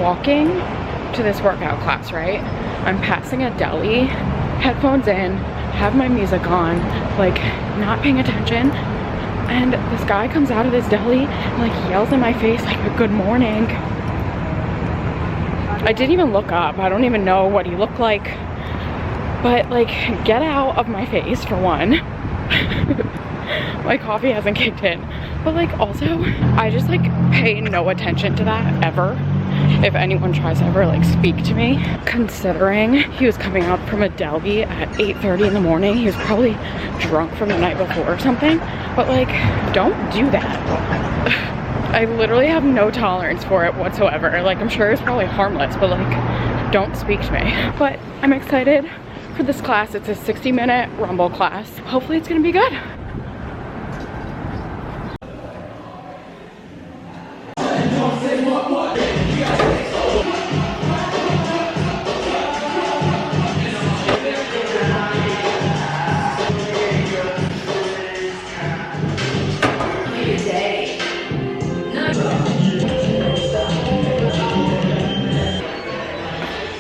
Walking to this workout class, right? I'm passing a deli, headphones in, have my music on, like not paying attention, and this guy comes out of this deli and like yells in my face like, good morning. I didn't even look up. I don't even know what he looked like, but like, get out of my face for one. My coffee hasn't kicked in, but like also I just like pay no attention to that ever. If anyone tries to ever like speak to me, considering he was coming out from a deli at 8:30 in the morning, he was probably drunk from the night before or something, but like, don't do that. I literally have no tolerance for it whatsoever. Like, I'm sure it's probably harmless, but like, don't speak to me. But I'm excited for this class. It's a 60-minute rumble class. Hopefully it's gonna be good.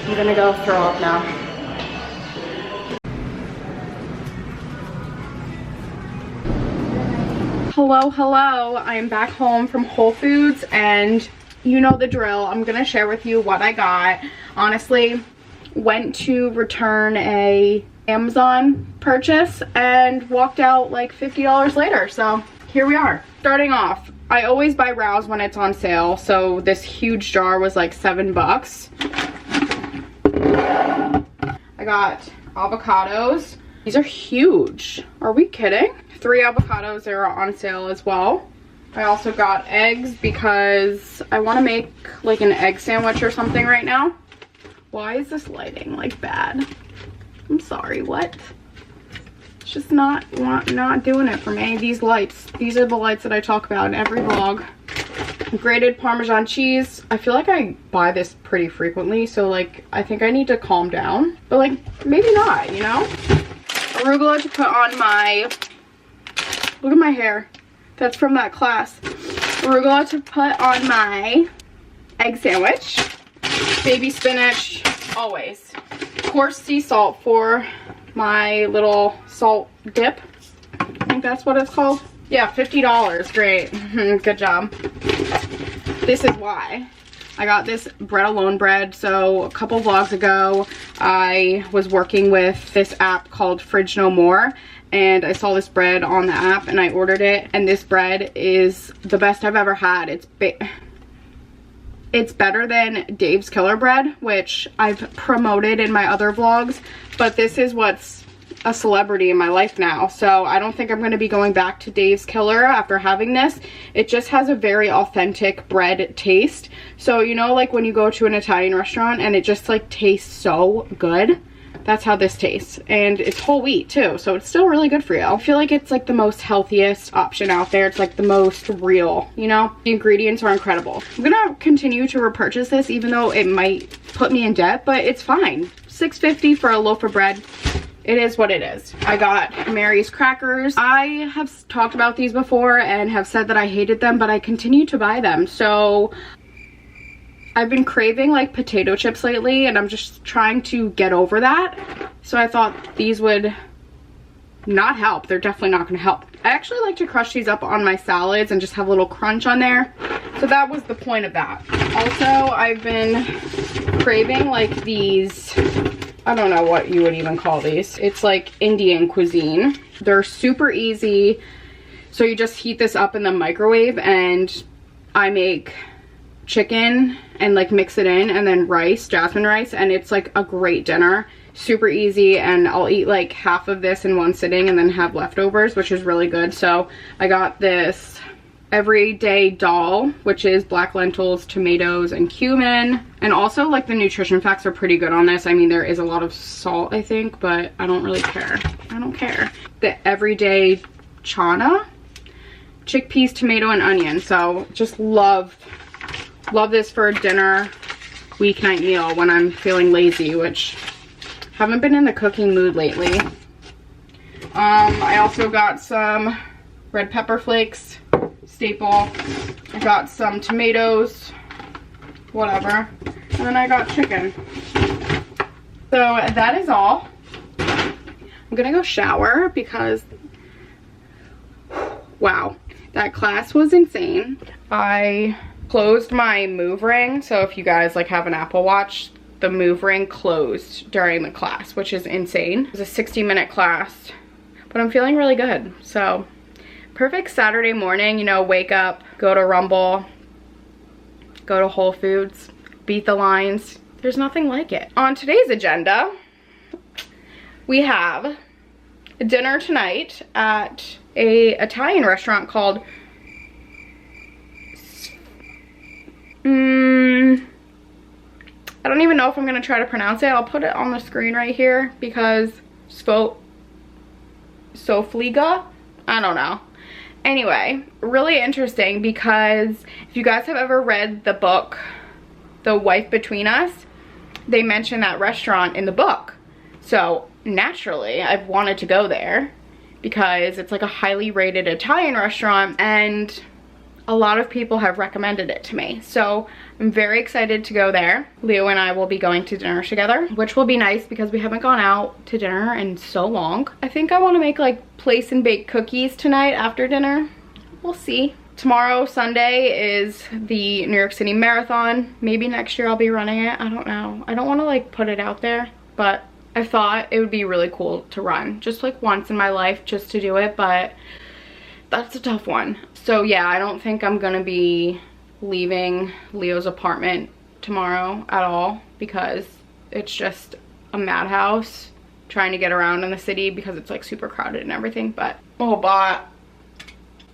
I'm gonna go throw up now. Hello. I am back home from Whole Foods and you know the drill. I'm gonna share with you what I got. Honestly, went to return a Amazon purchase and walked out like $50 later. So here we are. Starting off, I always buy Rouse when it's on sale. So this huge jar was like $7. I got avocados. These are huge. Are we kidding? 3 avocados, they are on sale as well. I also got eggs because I want to make like an egg sandwich or something right now. Why is this lighting like bad? I'm sorry, what? It's just not doing it for me. These lights, these are the lights that I talk about in every vlog. Grated Parmesan cheese. I feel like I buy this pretty frequently, so like I think I need to calm down, but like maybe not, you know. Arugula to put on my, look at my hair, that's from that class. Arugula to put on my egg sandwich. Baby spinach, always. Coarse sea salt for my little salt dip. I think that's what it's called. Yeah, $50, great. Good job. This is why I got this bread alone bread. So a couple vlogs ago, I was working with this app called Fridge No More, and I saw this bread on the app and I ordered it, and this bread is the best I've ever had. It's better than Dave's Killer Bread, which I've promoted in my other vlogs, but this is what's a celebrity in my life now. So I don't think I'm going to be going back to Dave's Killer after having this. It just has a very authentic bread taste. So you know, like when you go to an Italian restaurant and it just like tastes so good, that's how this tastes. And it's whole wheat too, so it's still really good for you. I feel like it's like the most healthiest option out there. It's like the most real, you know. The ingredients are incredible. I'm gonna continue to repurchase this even though it might put me in debt, but it's fine. $6.50 for a loaf of bread. It is what it is. I got Mary's crackers. I have talked about these before and have said that I hated them, but I continue to buy them. So I've been craving like potato chips lately, and I'm just trying to get over that. So I thought these would not help. They're definitely not going to help. I actually like to crush these up on my salads and just have a little crunch on there. So that was the point of that. Also, I've been craving like these, I don't know what you would even call these. It's like Indian cuisine. They're super easy. So you just heat this up in the microwave, and I make chicken and like mix it in, and then rice, jasmine rice, and it's like a great dinner. Super easy, and I'll eat like half of this in one sitting and then have leftovers, which is really good. So I got this everyday dal, which is black lentils, tomatoes, and cumin. And also, like, the nutrition facts are pretty good on this. I mean, there is a lot of salt, I think, but I don't really care. I don't care. The everyday chana, chickpeas, tomato, and onion. So just love this for a dinner weeknight meal when I'm feeling lazy, which haven't been in the cooking mood lately. I also got some red pepper flakes, staple. I got some tomatoes, whatever. And then I got chicken. So that is all. I'm gonna go shower because, wow, that class was insane. I closed my move ring. So if you guys like have an Apple Watch, the move ring closed during the class, which is insane. It was a 60-minute class, but I'm feeling really good. So perfect Saturday morning, you know, wake up, go to Rumble, go to Whole Foods, beat the lines. There's nothing like it. On today's agenda, we have dinner tonight at a Italian restaurant called I don't even know if I'm gonna try to pronounce it. I'll put it on the screen right here because Sofliga? I don't know. Anyway, really interesting because if you guys have ever read the book, The Wife Between Us, they mention that restaurant in the book. So naturally, I've wanted to go there because it's like a highly rated Italian restaurant and a lot of people have recommended it to me. So I'm very excited to go there. Leo and I will be going to dinner together, which will be nice because we haven't gone out to dinner in so long. I think I want to make like place and bake cookies tonight after dinner. We'll see. Tomorrow, Sunday, is the New York City Marathon. Maybe next year I'll be running it. I don't know. I don't want to like put it out there, but I thought it would be really cool to run just like once in my life just to do it, but that's a tough one. So yeah, I don't think I'm gonna be leaving Leo's apartment tomorrow at all because it's just a madhouse trying to get around in the city because it's like super crowded and everything. But oh boy,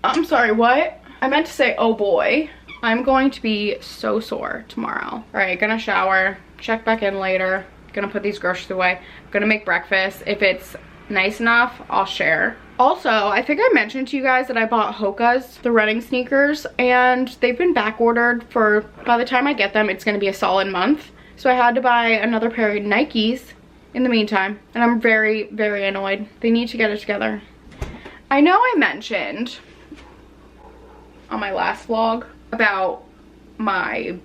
I'm sorry, what? I meant to say oh boy. I'm going to be so sore tomorrow. All right, gonna shower, check back in later, gonna put these groceries away, gonna make breakfast. If it's nice enough, I'll share. Also, I think I mentioned to you guys that I bought Hoka's, the running sneakers, and they've been back ordered for, by the time I get them, it's gonna be a solid month. So I had to buy another pair of Nikes in the meantime, and I'm very, very annoyed. They need to get it together. I know I mentioned on my last vlog about my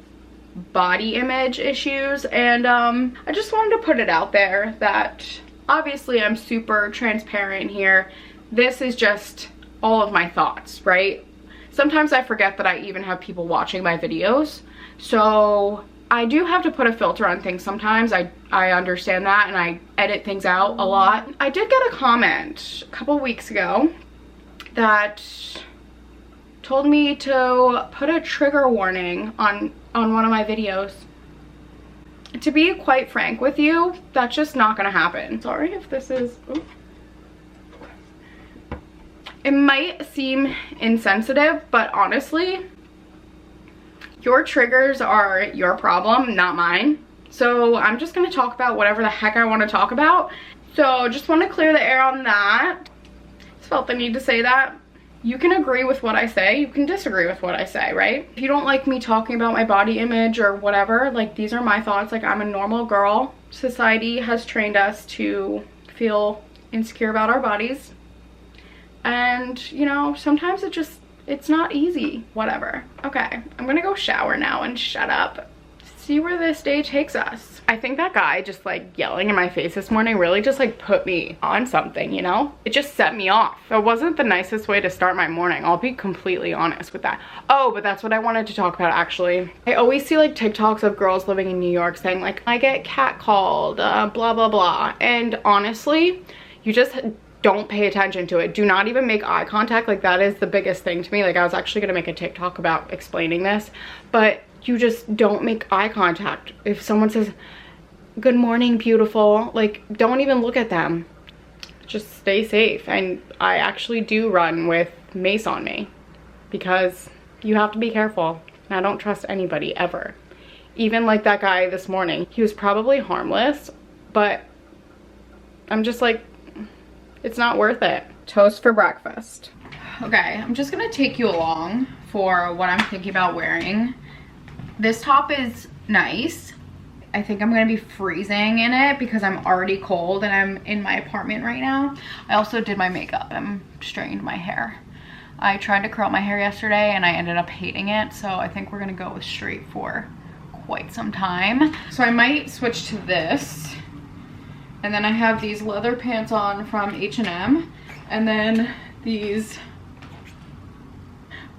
body image issues, and I just wanted to put it out there that obviously I'm super transparent here. This is just all of my thoughts, right? Sometimes I forget that I even have people watching my videos, so I do have to put a filter on things sometimes. I understand that, and I edit things out a lot. I did get a comment a couple weeks ago that told me to put a trigger warning on one of my videos. To be quite frank with you, that's just not gonna happen. Sorry if this is, ooh. It might seem insensitive, but honestly, your triggers are your problem, not mine. So I'm just gonna talk about whatever the heck I wanna talk about. So just wanna clear the air on that. Just felt the need to say that. You can agree with what I say, you can disagree with what I say, right? If you don't like me talking about my body image or whatever, like these are my thoughts, like I'm a normal girl. Society has trained us to feel insecure about our bodies. And, you know, sometimes it's not easy, whatever. Okay, I'm gonna go shower now and shut up. See where this day takes us. I think that guy just like yelling in my face this morning really just like put me on something, you know? It just set me off. It wasn't the nicest way to start my morning. I'll be completely honest with that. Oh, but that's what I wanted to talk about actually. I always see like TikToks of girls living in New York saying like, I get catcalled, blah, blah, blah. And honestly, you just don't pay attention to it. Do not even make eye contact. Like that is the biggest thing to me. Like I was actually gonna make a TikTok about explaining this, but you just don't make eye contact. If someone says, good morning, beautiful, like don't even look at them. Just stay safe. And I actually do run with mace on me. because you have to be careful. And I don't trust anybody ever. Even like that guy this morning, he was probably harmless, but I'm just like, it's not worth it. Toast for breakfast. Okay, I'm just gonna take you along for what I'm thinking about wearing. This top is nice. I think I'm gonna be freezing in it because I'm already cold and I'm in my apartment right now. I also did my makeup and straightened my hair. I tried to curl my hair yesterday and I ended up hating it, so I think we're gonna go with straight for quite some time. So I might switch to this. And then I have these leather pants on from H&M, and then these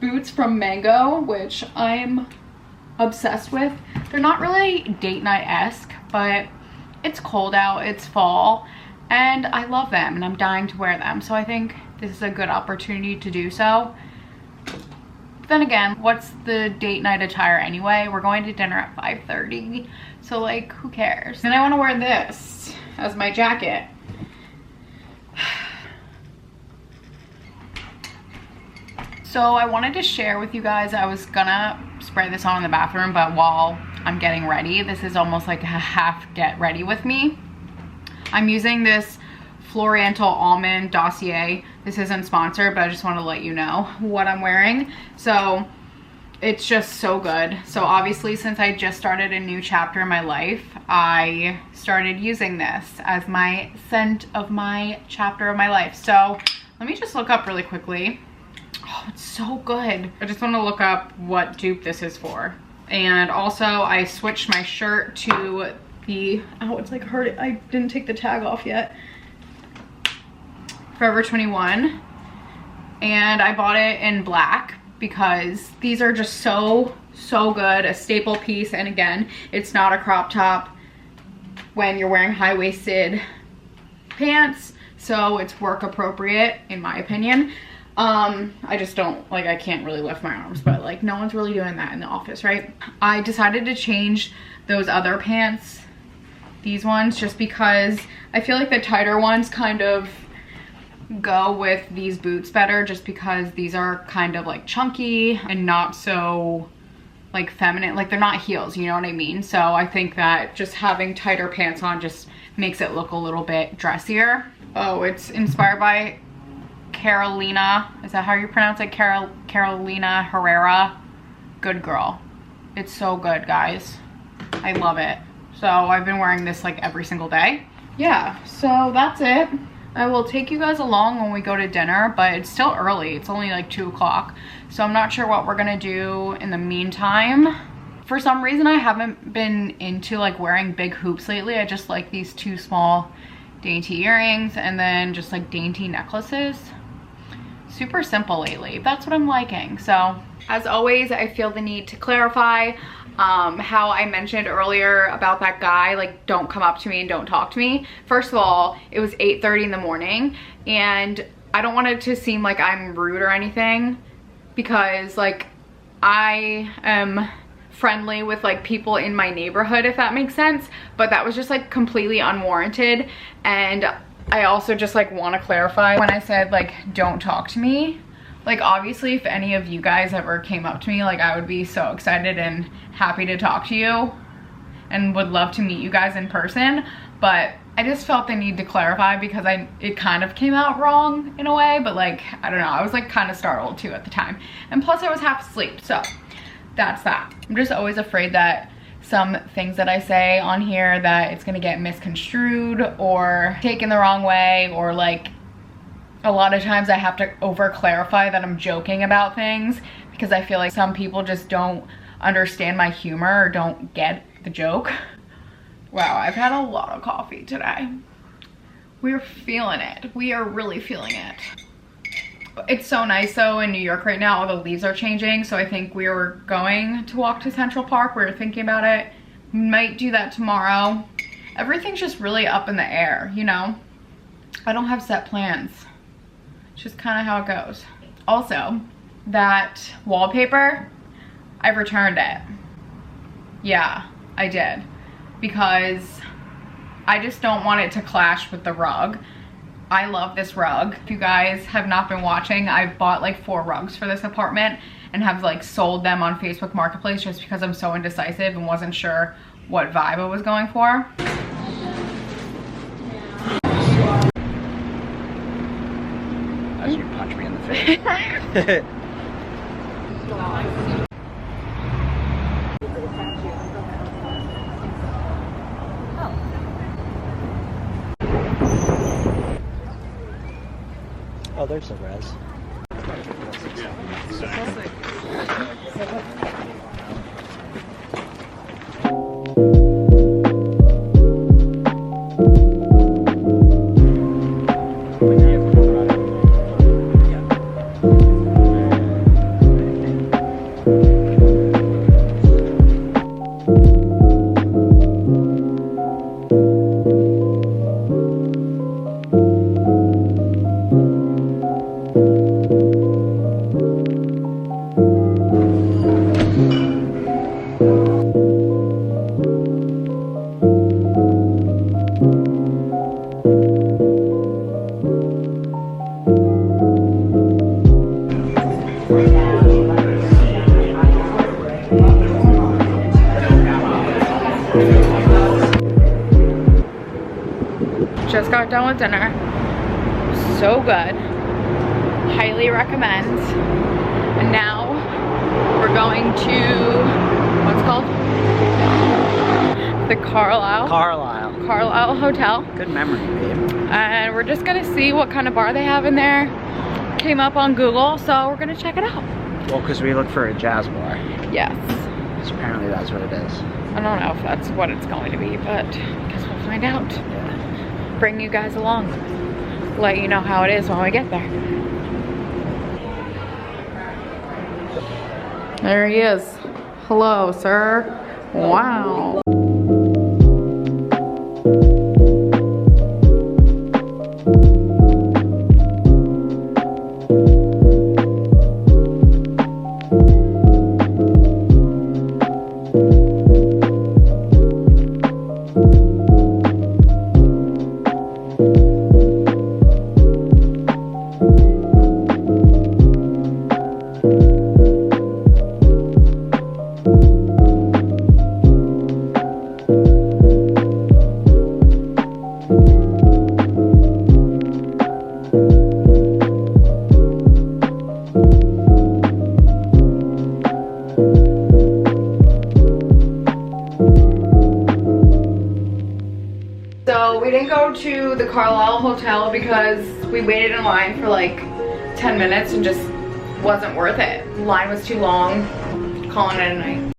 boots from Mango, which I'm obsessed with. They're not really date night-esque, but it's cold out, it's fall, and I love them and I'm dying to wear them. So I think this is a good opportunity to do so. But then again, what's the date night attire anyway? We're going to dinner at 5:30, so like, who cares? And I want to wear this as my jacket. So I wanted to share with you guys, I was gonna spray this on in the bathroom, but while I'm getting ready, this is almost like a half get ready with me. I'm using this Floriental Almond Dossier. This isn't sponsored, but I just want to let you know what I'm wearing. So it's just so good. So obviously, since I just started a new chapter in my life, I started using this as my scent of my chapter of my life. So let me just look up really quickly. Oh, it's so good. I just want to look up what dupe this is for. And also I switched my shirt to the, oh, it's like hurt. I didn't take the tag off yet. Forever 21. And I bought it in black because these are just so good. A staple piece. And again, it's not a crop top when you're wearing high-waisted pants. So it's work appropriate in my opinion. I just don't, like, I can't really lift my arms, but like no one's really doing that in the office, right? I decided to change those other pants, these ones, just because I feel like the tighter ones kind of go with these boots better, just because these are kind of like chunky and not so like feminine, like they're not heels, you know what I mean? So I think that just having tighter pants on just makes it look a little bit dressier. Oh, it's inspired by Carolina, is that how you pronounce it? Carolina Herrera. Good girl. It's so good, guys. I love it. So I've been wearing this like every single day. Yeah, so that's it. I will take you guys along when we go to dinner, but it's still early. It's only like 2 o'clock. So I'm not sure what we're gonna do in the meantime. For some reason, I haven't been into like wearing big hoops lately. I just like these 2 small dainty earrings and then just like dainty necklaces. Super simple lately. That's what I'm liking. So as always, I feel the need to clarify how I mentioned earlier about that guy, like, don't come up to me and don't talk to me. First of all, it was 8:30 in the morning and I don't want it to seem like I'm rude or anything, because like I am friendly with like people in my neighborhood, if that makes sense, but that was just like completely unwarranted. And I also just like want to clarify when I said like don't talk to me, like obviously if any of you guys ever came up to me, like I would be so excited and happy to talk to you and would love to meet you guys in person, but I just felt the need to clarify because it kind of came out wrong in a way, but like I don't know, I was like kind of startled too at the time, and plus I was half asleep, so that's that. I'm just always afraid that some things that I say on here that it's gonna get misconstrued or taken the wrong way, or like a lot of times I have to over clarify that I'm joking about things because I feel like some people just don't understand my humor or don't get the joke. Wow, I've had a lot of coffee today. We're feeling it. We are really feeling it. It's so nice though in New York right now, all the leaves are changing, so I think we were going to walk to Central Park. We were thinking about it. Might do that tomorrow. Everything's just really up in the air, you know? I don't have set plans. It's just kind of how it goes. Also, that wallpaper, I've returned it. Yeah, I did. Because I just don't want it to clash with the rug. I love this rug. If you guys have not been watching, I bought like 4 rugs for this apartment and have like sold them on Facebook Marketplace just because I'm so indecisive and wasn't sure what vibe I was going for. As you punch me in the face. Oh, there's the res. Just got done with dinner. So good. Highly recommend. And now we're going to, what's it called? The Carlisle Hotel. Good memory, babe. And we're just gonna see what kind of bar they have in there. Came up on Google, so we're gonna check it out. Well, because we look for a jazz bar. Yes. So apparently that's what it is. I don't know if that's what it's going to be, but I guess we'll find out. Yeah. Bring you guys along. Let you know how it is when we get there. There he is. Hello, sir. Wow. So we didn't go to the Carlisle Hotel because we waited in line for like 10 minutes and just wasn't worth it. The line was too long. Calling it a night.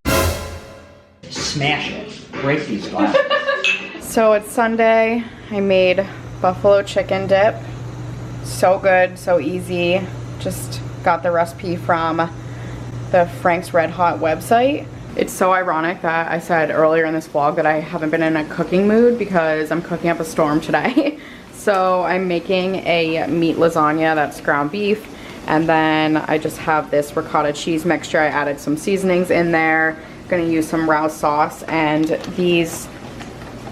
Smash it. Break these glasses. So it's Sunday. I made buffalo chicken dip. So good, so easy. Just got the recipe from the Frank's Red Hot website. It's so ironic that I said earlier in this vlog that I haven't been in a cooking mood because I'm cooking up a storm today. So I'm making a meat lasagna, that's ground beef, and then I just have this ricotta cheese mixture. I added some seasonings in there. Gonna use some Rouse sauce, and these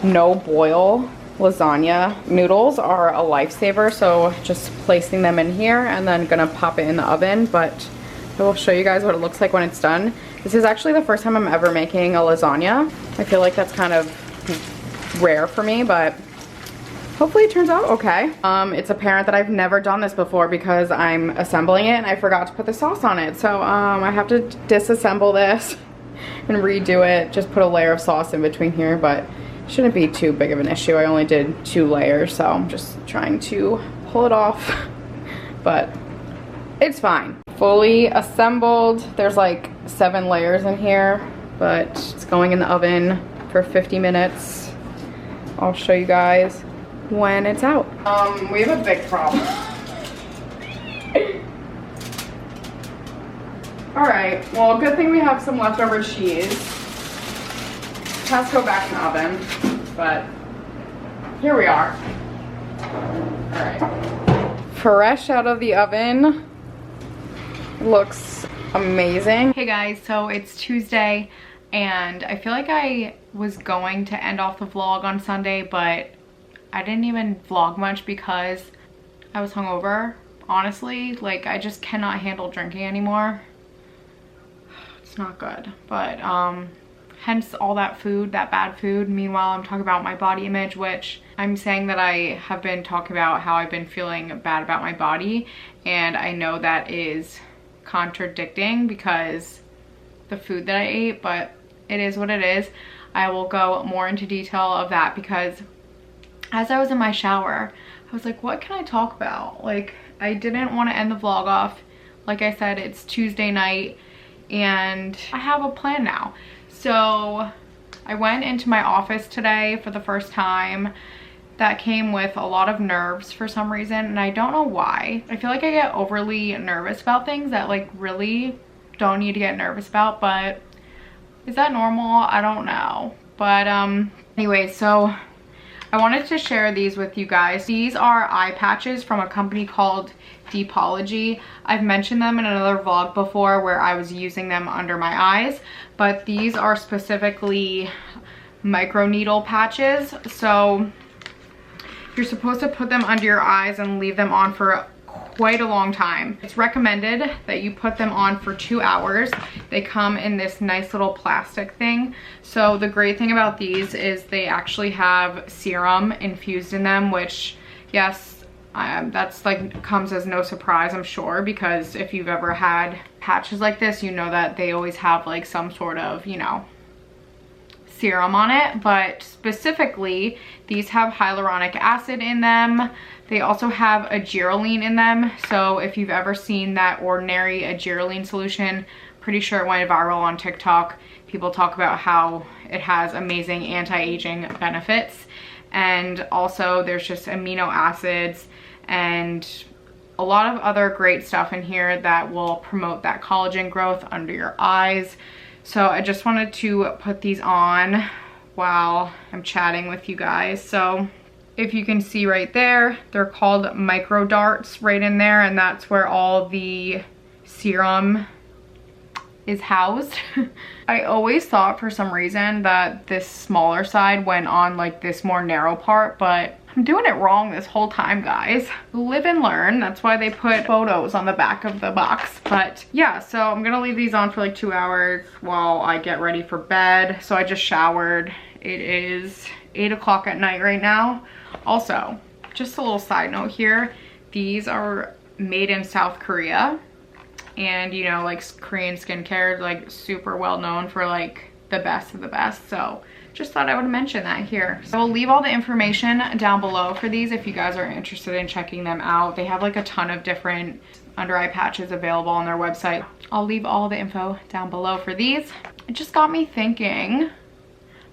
no boil lasagna noodles are a lifesaver, so just placing them in here and then gonna pop it in the oven, but I will show you guys what it looks like when it's done. This is actually the first time I'm ever making a lasagna. I feel like that's kind of rare for me, but hopefully it turns out okay. It's apparent that I've never done this before because I'm assembling it and I forgot to put the sauce on it. So I have to disassemble this and redo it. Just put a layer of sauce in between here, but it shouldn't be too big of an issue. I only did 2 layers, so I'm just trying to pull it off, but it's fine. Fully assembled. There's like 7 layers in here, but it's going in the oven for 50 minutes. I'll show you guys when it's out. We have a big problem. All right, well, good thing we have some leftover cheese. Has to go back in the oven, but here we are. All right. Fresh out of the oven. Looks amazing. Hey guys, so it's Tuesday and I feel like I was going to end off the vlog on Sunday, but I didn't even vlog much because I was hungover. Honestly, like I just cannot handle drinking anymore. It's not good, but hence all that food, that bad food. Meanwhile, I'm talking about my body image, which I'm saying that I have been talking about how I've been feeling bad about my body, and I know that is contradicting because the food that I ate, but it is what it is. I will go more into detail of that because as I was in my shower, I was like, what can I talk about? Like, I didn't want to end the vlog off. Like I said, it's Tuesday night and I have a plan now. So I went into my office today for the first time. That came with a lot of nerves for some reason, and I don't know why. I feel like I get overly nervous about things that like really don't need to get nervous about, but is that normal? I don't know. But anyway, so I wanted to share these with you guys. These are eye patches from a company called Deepology. I've mentioned them in another vlog before where I was using them under my eyes, but these are specifically microneedle patches. So you're supposed to put them under your eyes and leave them on for quite a long time. It's recommended that you put them on for 2 hours. They come in this nice little plastic thing. So the great thing about these is they actually have serum infused in them, which yes, that's like comes as no surprise, I'm sure, because if you've ever had patches like this, you know that they always have like some sort of, you know, serum on it. But specifically, these have hyaluronic acid in them. They also have agirolene in them. So if you've ever seen that ordinary agirolene solution, pretty sure it went viral on TikTok. People talk about how it has amazing anti-aging benefits. And also there's just amino acids and a lot of other great stuff in here that will promote that collagen growth under your eyes. So I just wanted to put these on while I'm chatting with you guys. So if you can see right there, they're called micro darts right in there, and that's where all the serum is housed. I always thought for some reason that this smaller side went on like this more narrow part, but I'm doing it wrong this whole time, guys. Live and learn. That's why they put photos on the back of the box. But yeah, so I'm gonna leave these on for like 2 hours while I get ready for bed. So I just showered. It is 8 o'clock at night right now. Also, just a little side note here. These are made in South Korea. And you know, like Korean skincare is like super well known for like the best of the best. So just thought I would mention that here. So I'll leave all the information down below for these if you guys are interested in checking them out. They have like a ton of different under eye patches available on their website. I'll leave all the info down below for these. It just got me thinking.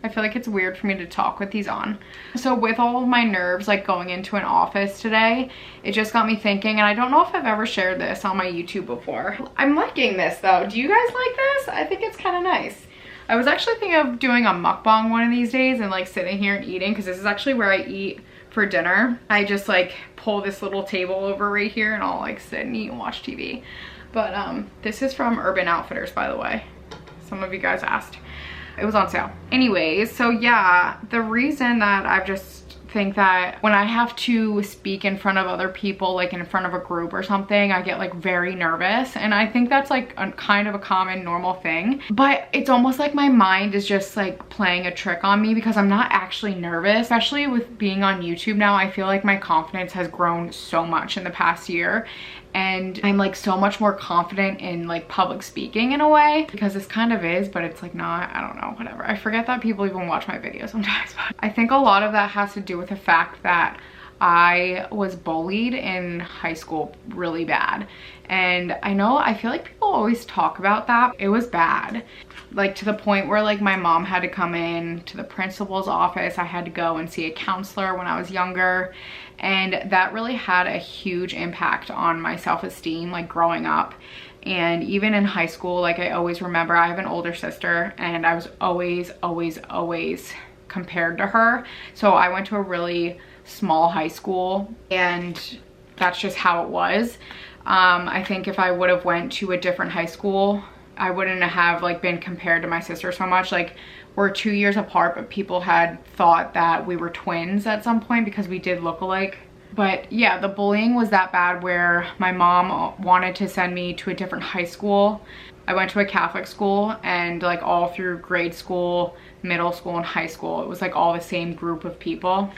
I feel like it's weird for me to talk with these on. So with all of my nerves like going into an office today, it just got me thinking, and I don't know if I've ever shared this on my YouTube before. I'm liking this though. Do you guys like this? I think it's kind of nice. I was actually thinking of doing a mukbang one of these days and like sitting here and eating, because this is actually where I eat for dinner. I just like pull this little table over right here and I'll like sit and eat and watch TV. But this is from Urban Outfitters, by the way. Some of you guys asked. It was on sale. Anyways, so yeah, the reason that I've just think that when I have to speak in front of other people, like in front of a group or something, I get like very nervous, and I think that's like a kind of a common normal thing, but it's almost like my mind is just like playing a trick on me because I'm not actually nervous. Especially with being on YouTube now, I feel like my confidence has grown so much in the past year, and I'm like so much more confident in like public speaking in a way, because this kind of is, but it's like not, I don't know, whatever. I forget that people even watch my videos sometimes, but I think a lot of that has to do with the fact that I was bullied in high school really bad. And I feel like people always talk about that. It was bad, like to the point where like my mom had to come in to the principal's office. I had to go and see a counselor when I was younger, and that really had a huge impact on my self-esteem like growing up. And even in high school, like I always remember, I have an older sister, and I was always compared to her. So I went to a really small high school, and that's just how it was. I think if I would have went to a different high school, I wouldn't have like been compared to my sister so much. Like we're 2 years apart, but people had thought that we were twins at some point because we did look alike But yeah, the bullying was that bad where my mom wanted to send me to a different high school. I went to a Catholic school, and like all through grade school, middle school, and high school, it was like all the same group of people.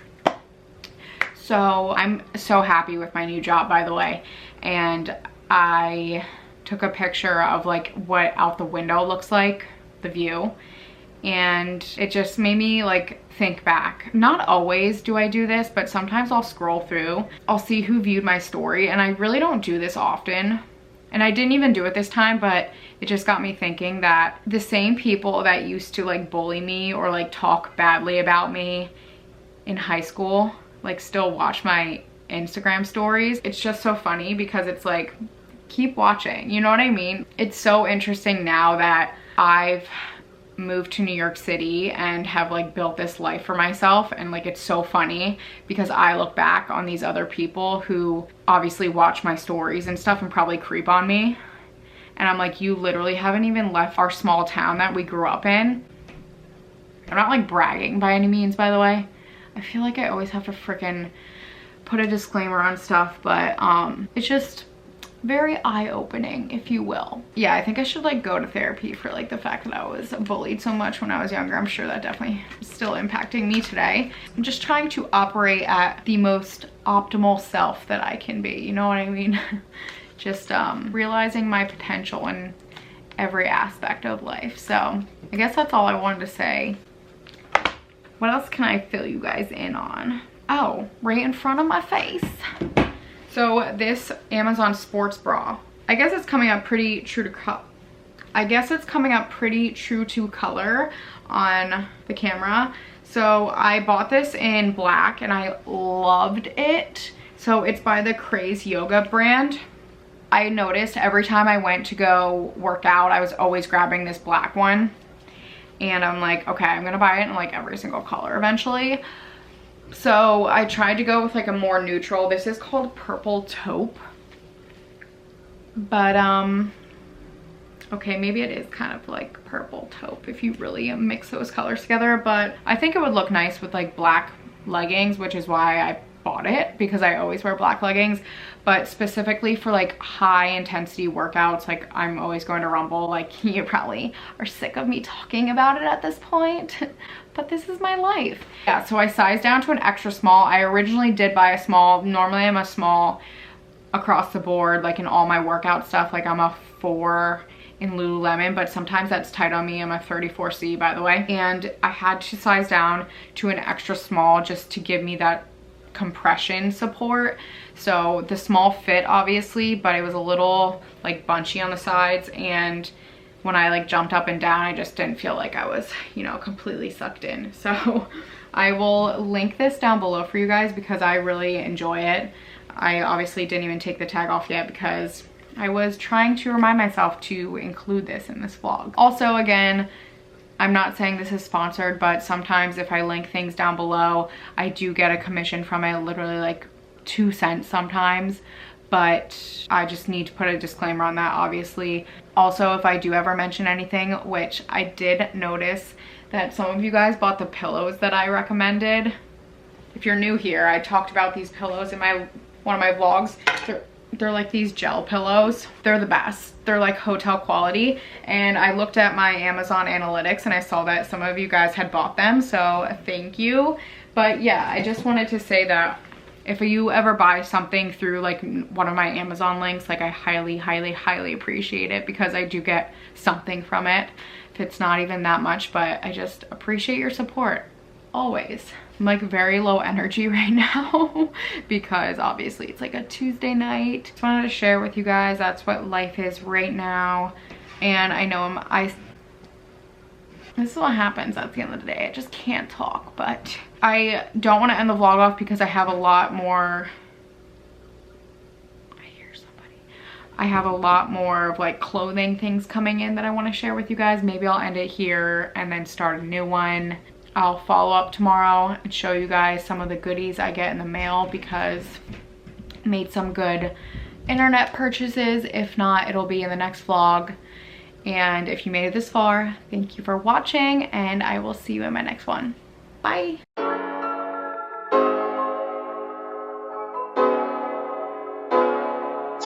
So I'm so happy with my new job, by the way. And I took a picture of like what out the window looks like, the view. And it just made me like think back. Not always do I do this, but sometimes I'll scroll through. I'll see who viewed my story, and I really don't do this often. And I didn't even do it this time, but it just got me thinking that the same people that used to like bully me or like talk badly about me in high school, like still watch my Instagram stories. It's just so funny because it's like, keep watching, you know what I mean? It's so interesting now that I've moved to New York City and have like built this life for myself, and like it's so funny because I look back on these other people who obviously watch my stories and stuff and probably creep on me, and I'm like, you literally haven't even left our small town that we grew up in. I'm not like bragging by any means, by the way. I feel like I always have to freaking put a disclaimer on stuff, but it's just very eye-opening, if you will. Yeah, I think I should like go to therapy for like the fact that I was bullied so much when I was younger. I'm sure that definitely is still impacting me today. I'm just trying to operate at the most optimal self that I can be, you know what I mean? Just realizing my potential in every aspect of life. So I guess that's all I wanted to say. What else can I fill you guys in on? Oh, right in front of my face. So this Amazon sports bra, I guess it's coming up pretty true to color on the camera. So I bought this in black and I loved it. So it's by the Craze Yoga brand. I noticed every time I went to go work out, I was always grabbing this black one. And I'm like, okay, I'm gonna buy it in like every single color eventually. So I tried to go with like a more neutral. This is called Purple Taupe. But okay, maybe it is kind of like purple taupe if you really mix those colors together. But I think it would look nice with like black leggings, which is why I bought it, because I always wear black leggings. But specifically for like high intensity workouts, like I'm always going to Rumble, like you probably are sick of me talking about it at this point, but this is my life. Yeah, so I sized down to an extra small. I originally did buy a small. Normally I'm a small across the board, like in all my workout stuff. Like I'm a 4 in Lululemon, but sometimes that's tight on me. I'm a 34C, by the way. And I had to size down to an extra small just to give me that compression support. So the small fit obviously, but it was a little like bunchy on the sides, and when I like jumped up and down, I just didn't feel like I was, you know, completely sucked in. So I will link this down below for you guys because I really enjoy it. I obviously didn't even take the tag off yet because I was trying to remind myself to include this in this vlog. Also, again, I'm not saying this is sponsored, but sometimes if I link things down below, I do get a commission from it, literally like 2 cents sometimes. But I just need to put a disclaimer on that, obviously. Also, if I do ever mention anything, which I did notice that some of you guys bought the pillows that I recommended. If you're new here, I talked about these pillows in one of my vlogs. They're like these gel pillows. They're the best. They're like hotel quality. And I looked at my Amazon analytics and I saw that some of you guys had bought them, so thank you. But yeah, I just wanted to say that if you ever buy something through like one of my Amazon links, like I highly, highly, highly appreciate it because I do get something from it. If it's not even that much, but I just appreciate your support, always. I'm like very low energy right now because obviously it's like a Tuesday night. Just wanted to share with you guys that's what life is right now. And I know this is what happens at the end of the day. I just can't talk, but I don't want to end the vlog off because I have a lot more. I have a lot more of like clothing things coming in that I want to share with you guys. Maybe I'll end it here and then start a new one. I'll follow up tomorrow and show you guys some of the goodies I get in the mail because I made some good internet purchases. If not, it'll be in the next vlog. And if you made it this far, thank you for watching, and I will see you in my next one. Bye.